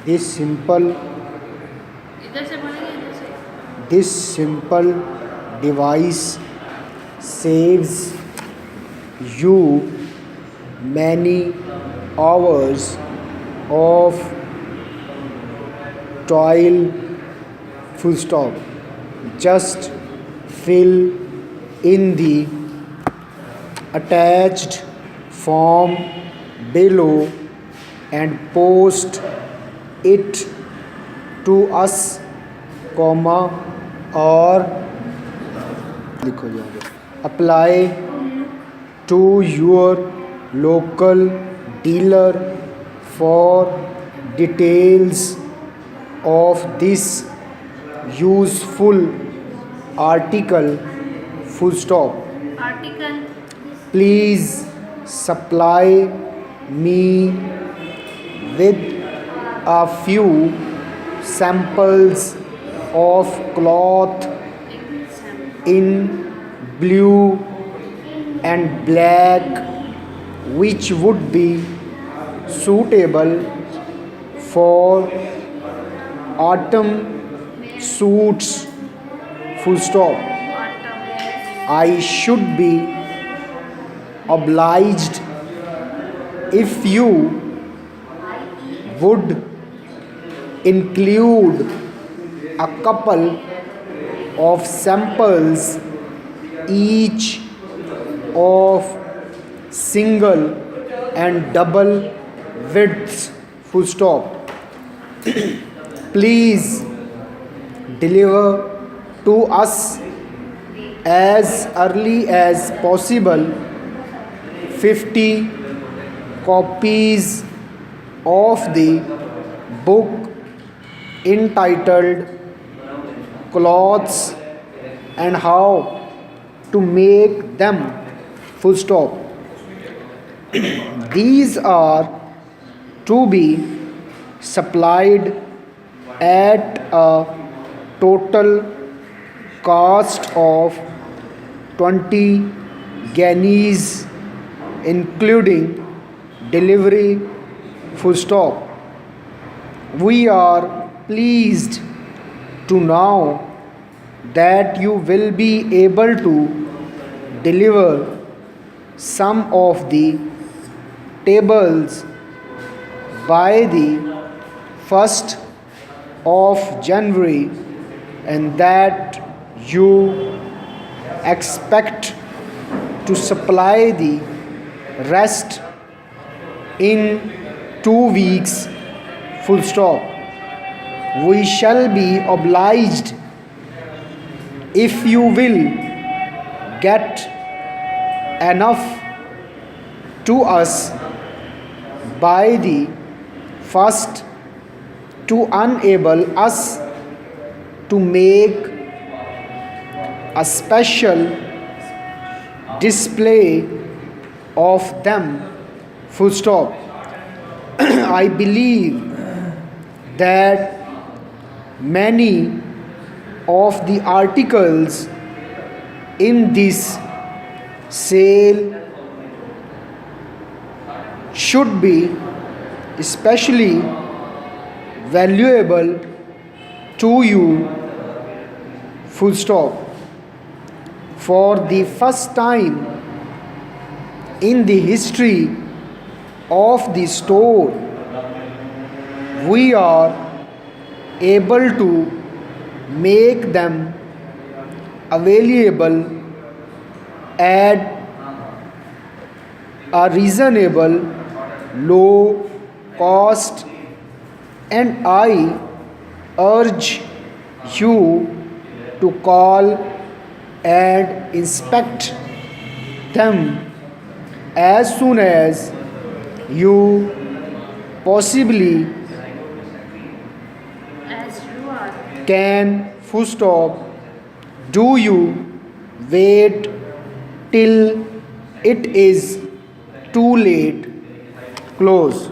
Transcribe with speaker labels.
Speaker 1: this simple
Speaker 2: इधर से बोलेंगे इधर से
Speaker 1: this simple device saves you many hours of toil. Full stop. Just fill in the attached form below and post it to us, comma, or लिखो जी आगे. Apply to your local dealer for details of this useful article. Full stop.
Speaker 2: Article
Speaker 1: Please supply me with a few samples of cloth in blue and black which would be suitable for autumn suits. Full stop. I should be obliged if you would include a couple of samples each of single and double widths. Full stop. Please deliver to us as early as possible 50 copies of the book entitled Clothes and How to Make Them. Full stop. These are to be supplied at a total cost of 20 guineas including delivery. Full stop. We are pleased to know that you will be able to deliver some of the tables by the 1st of January and that you expect to supply the rest in 2 weeks. Full stop. We shall be obliged if you will get enough to us by the first to enable us to make a special display of them. Full stop. I believe that many of the articles in this sale should be especially valuable to you. Full stop. For the first time in the history of the store, we are able to make them available at a reasonable low cost, and I urge you to call and inspect them as soon as you possibly
Speaker 2: as you are
Speaker 1: can. Full stop. Do you wait till it is too late? Close.